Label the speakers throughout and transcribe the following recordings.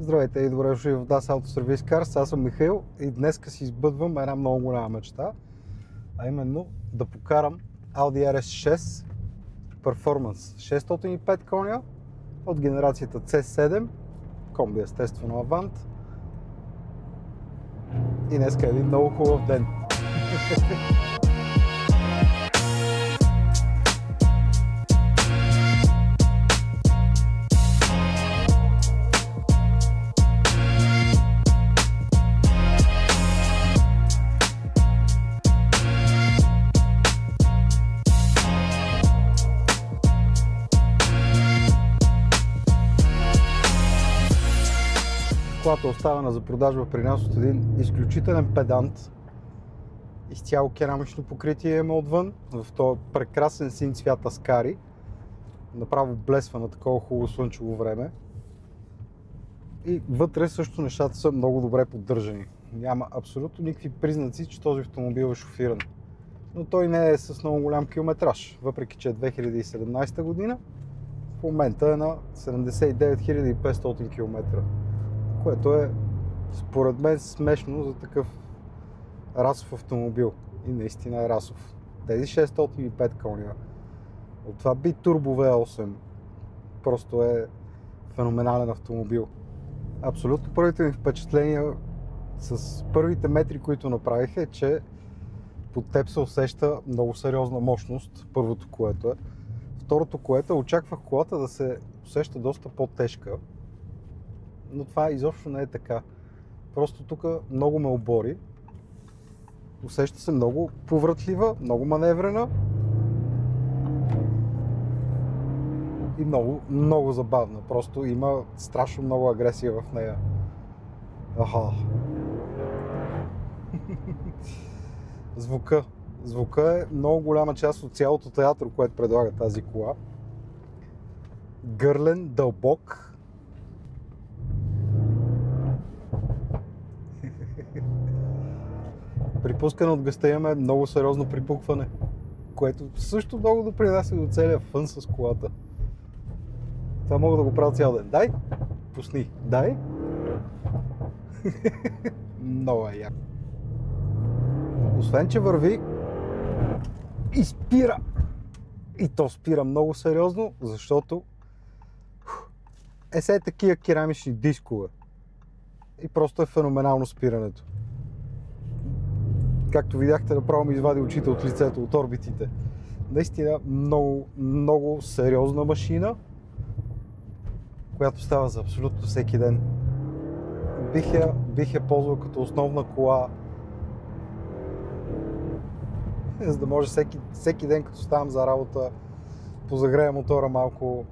Speaker 1: Здравейте и добре дошли в Das Auto Service Cars. Аз съм Михаил и днеска си избъдвам една много голяма мечта, а именно да покарам Audi RS6 Performance 605 коня от генерацията C7, комби естествено Avant. И днеска е един много хубав ден. Колата е оставена за продажба при нас от един изключителен педант. Изцяло керамично покритие има отвън, в този прекрасен син цвят Аскари. Направо блесва на такова хубаво слънчево време. И вътре също нещата са много добре поддържани. Няма абсолютно никакви признаци, че този автомобил е шофиран. Но той не е с много голям километраж, въпреки че е 2017 година. В момента е на 79 500 км. Което е, според мен, смешно за такъв расов автомобил. И наистина е расов. Тези 605 коня от това битурбо V8 просто е феноменален автомобил. Абсолютно първите ми впечатления с първите метри, които направих, е, че под теб се усеща много сериозна мощност, първото което е. Второто което е, очаквах колата да се усеща доста по-тежка. Но това изобщо не е така. Просто тук много ме обори. Усеща се много повратлива, много маневрена и много забавна. Просто има страшно много агресия в нея. Звука е много голяма част от цялото театро, което предлага тази кола. Гърлен, дълбок. При пускане от гъста имаме много сериозно припукване, което също много допринася до целия фън с колата. Това мога да го правя цял ден. Дай, пусни, дай. Много е яко. Освен, че върви и спира. И то спира много сериозно, защото е такива керамични дискове. И просто е феноменално спирането. Както видяхте, направо ми извади очите от лицето, от орбитите. Наистина много сериозна машина, която става за абсолютно всеки ден. Бих я ползвал като основна кола, за да може всеки ден, като ставам за работа, позагрея мотора малко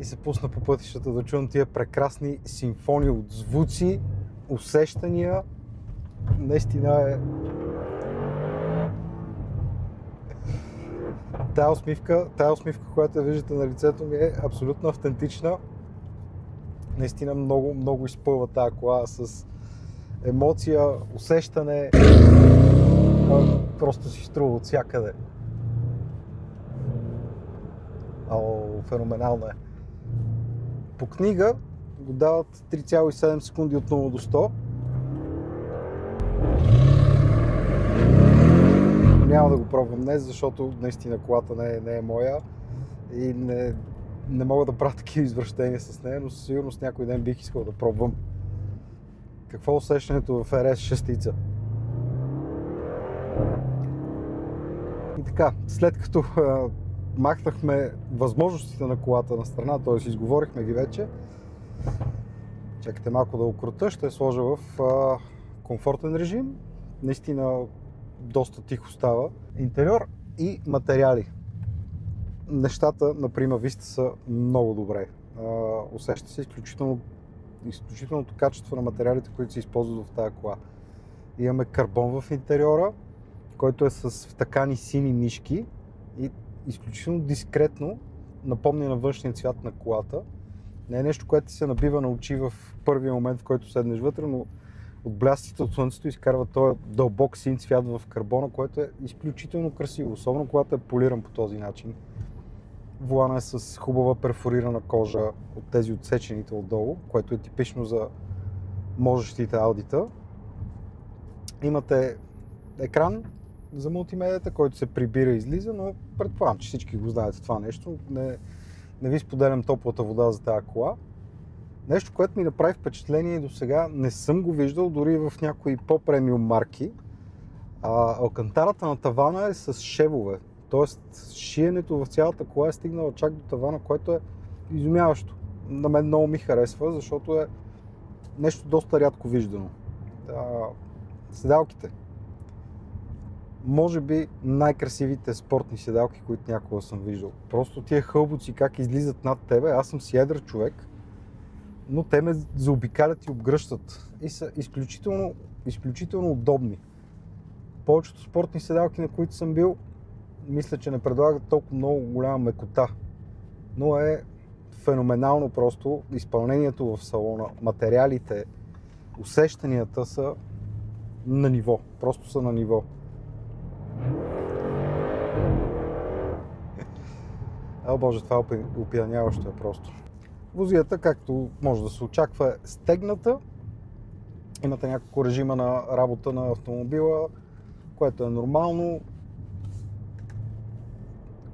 Speaker 1: и се пусна по пътищата да чувам тия прекрасни симфонии от звуци, усещания. Наистина е... Тая усмивка, която виждате на лицето ми, е абсолютно автентична. Наистина много изпълва тая кола с емоция, усещане. Просто си струва от всякъде. Феноменално е. По книга го дават 3,7 секунди от 0 до 100. Няма да го пробвам днес, защото наистина колата не е моя и не мога да правя такива извращения с нея, но със сигурност някой ден бих искал да пробвам. Какво е усещането в RS6? И така, след като махнахме възможностите на колата на страна, т.е. изговорихме ги вече, чакайте малко да окрута, ще я сложа в комфортен режим. Наистина доста тихо става. Интериор и материали. Нещата на Prima Vista са много добре. Усеща се изключителното качество на материалите, които се използват в тази кола. Имаме карбон в интериора, който е с втъкани сини нишки и изключително дискретно напомня на външния цвят на колата. Не е нещо, което се набива на очи в първия момент, в който седнеш вътре, но от блясъците от слънцето изкарва този дълбок син цвят в карбона, което е изключително красиво, особено когато е полиран по този начин. Волана е с хубава перфорирана кожа от тези отсечените отдолу, което е типично за можещите аудита. Имате екран за мултимедията, който се прибира и излиза, но предполагам, че всички го знаете това нещо. Не ви споделям топлата вода за тази кола. Нещо, което ми направи впечатление и до сега не съм го виждал дори в някои по-премиум марки. Алкантарата на тавана е с шевове. Тоест шиенето в цялата кола е стигнало чак до тавана, което е изумяващо. На мен много ми харесва, защото е нещо доста рядко виждано. Седалките. Може би най-красивите спортни седалки, които някога съм виждал. Просто тия хълбоци как излизат над тебе, аз съм си едър човек, но те ме заобикалят и обгръщат и са изключително удобни. Повечето спортни седалки, на които съм бил, мисля, че не предлагат толкова много голяма мекота, но е феноменално просто изпълнението в салона, материалите, усещанията са на ниво, просто са на ниво. Боже, това опияняващо е просто. Возията, както може да се очаква, е стегната. Имате няколко режима на работа на автомобила, което е нормално.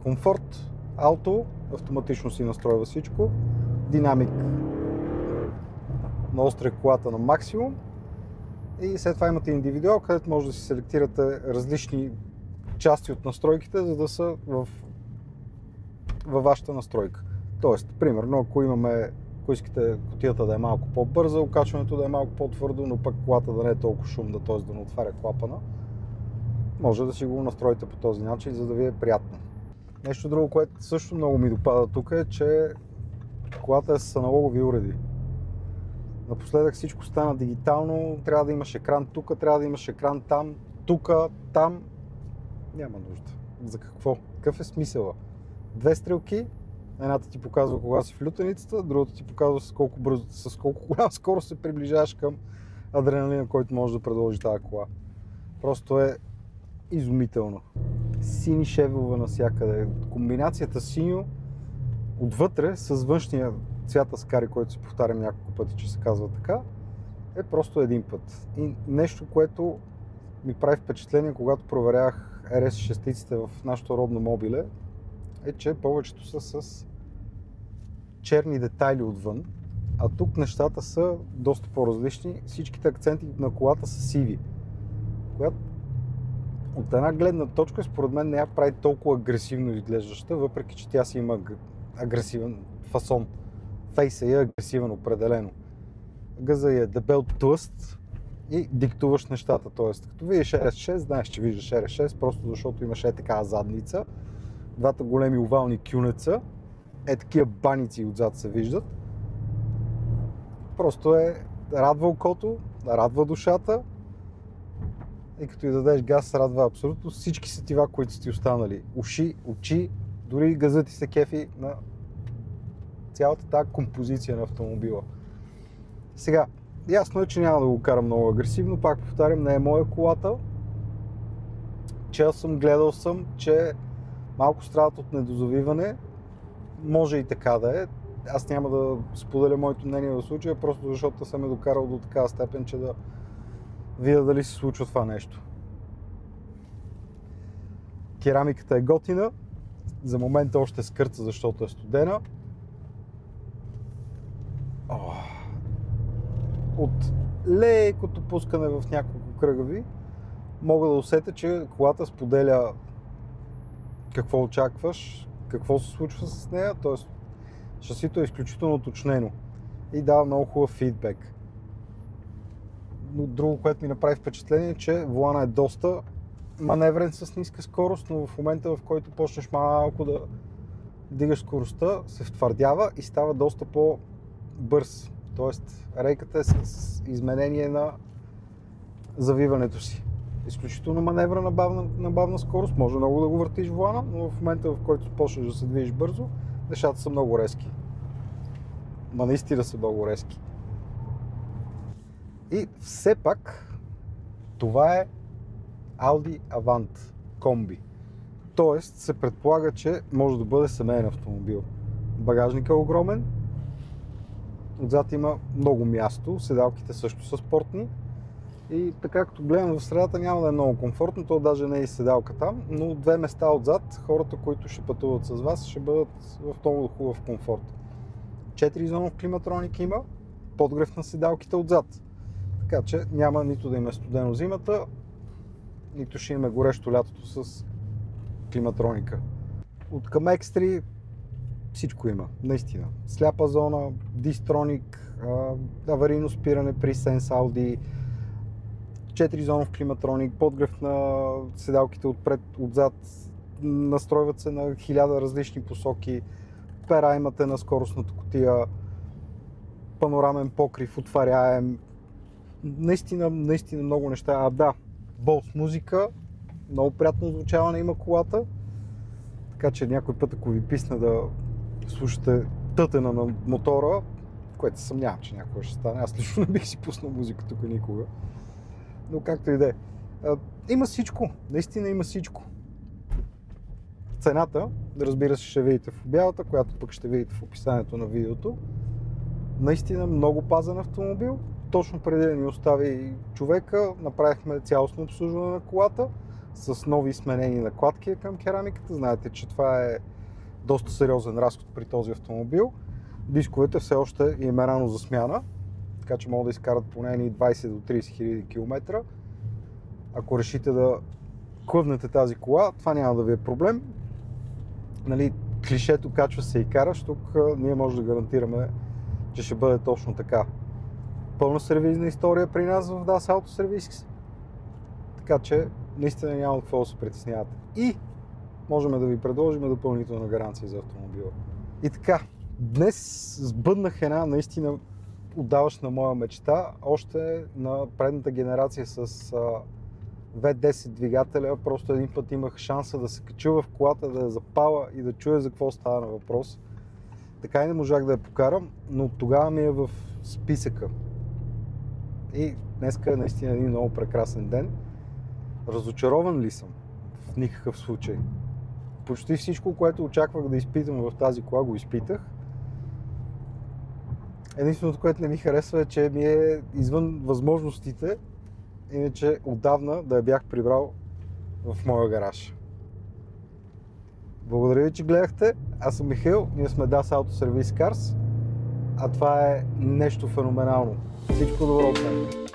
Speaker 1: Комфорт, ауто, автоматично си настройва всичко. Динамик, наостря колата на максимум. И след това имате индивидуал, където може да си селектирате различни части от настройките, за да са във вашата настройка. Тоест, примерно, ако искате кутията да е малко по-бърза, окачването да е малко по-твърдо, но пък колата да не е толкова шумна, т.е. да не отваря клапана, може да си го настроите по този начин, за да ви е приятно. Нещо друго, което също много ми допада тук е, че колата е с аналогови уреди. Напоследък всичко стана дигитално, трябва да имаш екран тук, трябва да имаш екран там, тук, там. Няма нужда. За какво? Какъв е смисъла? Две стрелки, едната ти показва кога си в лютеницата, другата ти показва с колко голяма скорост се приближаваш към адреналина, който може да предложи тази кола. Просто е изумително. Сини шевове навсякъде. Комбинацията синьо отвътре с външния цвят аскари, който си повтарям няколко пъти, че се казва така, е просто един път. И нещо, което ми прави впечатление, когато проверях RS6-ците в нашото родно мобиле, е, че повечето са с черни детайли отвън, а тук нещата са доста по-различни. Всичките акценти на колата са сиви, която от една гледна точка според мен не я прави толкова агресивно изглеждаща, въпреки че тя си има агресивен фасон. Фейса е агресивен определено. Газа е дебел тлъст и диктуваш нещата. Тоест, като видиш RS6, знаеш, че виждаш RS6, просто защото имаш такава задница, двата големи овални кюнеца, такива баници отзад се виждат. Просто радва окото, радва душата и като й дадеш газ, радва абсолютно всички сетива, които са ти останали. Уши, очи, дори газът ти се кефи на цялата тази композиция на автомобила. Сега, ясно е, че няма да го карам много агресивно, пак повтарям, не е моя колата. Чел съм, гледал съм, че малко страдат от недозавиване. Може и така да е. Аз няма да споделя моето мнение в случая, просто защото съм докарал до такава степен, че да видя дали се случва това нещо. Керамиката е готина. За момента още скърца, защото е студена. От лекото пускане в няколко кръгави мога да усетя, че колата споделя какво очакваш, какво се случва с нея, т.е. шасито е изключително уточнено и дава много хубав фидбек. Но друго, което ми направи впечатление е, че волана е доста маневрен с ниска скорост, но в момента, в който почнеш малко да дигаш скоростта, се втвърдява и става доста по-бърз. Тоест, рейката е с изменение на завиването си. Изключително маневра на бавна скорост, може много да го въртиш волана, но в момента, в който почнеш да се движиш бързо, нещата са много резки. Наистина са много резки. И все пак, това е Audi Avant Combi. Тоест се предполага, че може да бъде семейен автомобил. Багажникът е огромен, отзад има много място, седалките също са спортни и така като гледам в средата няма да е много комфортно, то даже не е и седалка там, но две места отзад, хората, които ще пътуват с вас, ще бъдат в много хубав комфорт. 4-зонов климатроник има, подгрев на седалките отзад, така че няма нито да им е студено зимата, нито ще им е горещо лятото с климатроника. От към екстри всичко има, наистина. Сляпа зона, дистроник, аварийно спиране при Sense Audi, 4-зонов климатроник, подгрев на седалките отпред, отзад, настройват се на 1000 различни посоки, пера имате на скоростната кутия, панорамен покрив, отваряем, наистина много неща. Да, Bose музика, много приятно озвучаване има колата, така че някой път, ако ви писне да слушате тътена на мотора, което съмнявам, че някога ще стане, аз лично не бих си пуснал музика тук никога, но както и да е. Има всичко, наистина има всичко. Цената, разбира се, ще видите в обявата, която пък ще видите в описанието на видеото. Наистина много пазен автомобил. Точно преди да ни остави човека, направихме цялостно обслужване на колата с нови сменени накладки към керамиката. Знаете, че това е доста сериозен разход при този автомобил. Дисковете все още им е рано за смяна, така че могат да изкарат поне 20 до 30 хиляди километра. Ако решите да клъвнете тази кола, това няма да ви е проблем. Нали, клишето качва се и караш, тук ние може да гарантираме, че ще бъде точно така. Пълна сервизна история при нас в DAS Auto Service. Така че наистина няма какво да се притеснявате. И можем да ви предложим допълнителна гаранция за автомобила. И така, днес сбъднах една наистина отдаваща моя мечта, още на предната генерация с V10 двигателя. Просто един път имах шанса да се кача в колата, да я запаля и да чуя за какво става на въпрос. Така и не можах да я покарам, но тогава ми е в списъка. И днеска е наистина един много прекрасен ден. Разочарован ли съм? В никакъв случай. Почти всичко, което очаквах да изпитам в тази кола, го изпитах. Единственото, което не ми харесва е, че ми е извън възможностите, иначе отдавна да я бях прибрал в моя гараж. Благодаря ви, че гледахте. Аз съм Михаил, ние сме DAS Auto Service Cars, а това е нещо феноменално. Всичко добро от мен!